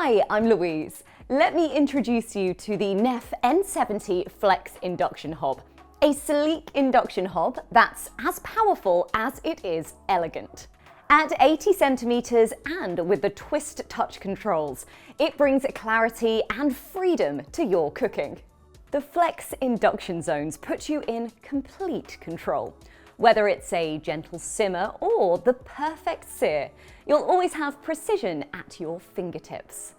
Hi, I'm Louise. Let me introduce you to the Neff N70 Flex Induction Hob, a sleek induction hob that's as powerful as it is elegant. At 80 centimeters and with the twist touch controls, it brings clarity and freedom to your cooking. The Flex induction zones put you in complete control. Whether it's a gentle simmer or the perfect sear, you'll always have precision at your fingertips.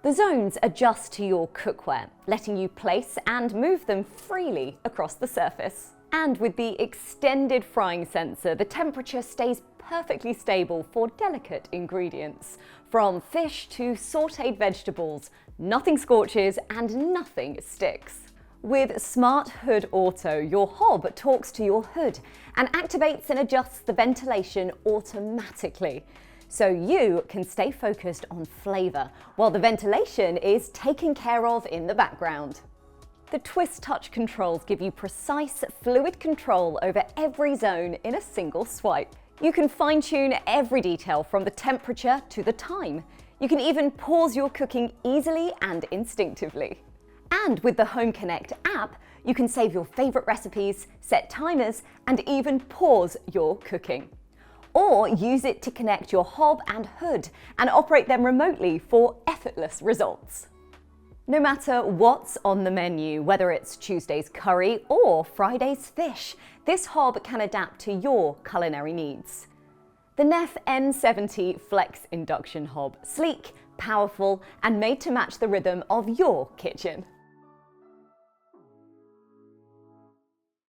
The zones adjust to your cookware, letting you place and move them freely across the surface. And with the extended frying sensor, the temperature stays perfectly stable for delicate ingredients. From fish to sautéed vegetables, nothing scorches and nothing sticks. With Smart Hood Auto, your hob talks to your hood and activates and adjusts the ventilation automatically, so you can stay focused on flavour while the ventilation is taken care of in the background. The twist touch controls give you precise, fluid control over every zone in a single swipe. You can fine-tune every detail from the temperature to the time. You can even pause your cooking easily and instinctively. And with the Home Connect app, you can save your favourite recipes, set timers, and even pause your cooking. Or use it to connect your hob and hood and operate them remotely for effortless results. No matter what's on the menu, whether it's Tuesday's curry or Friday's fish, this hob can adapt to your culinary needs. The Neff N70 Flex Induction Hob, sleek, powerful, and made to match the rhythm of your kitchen.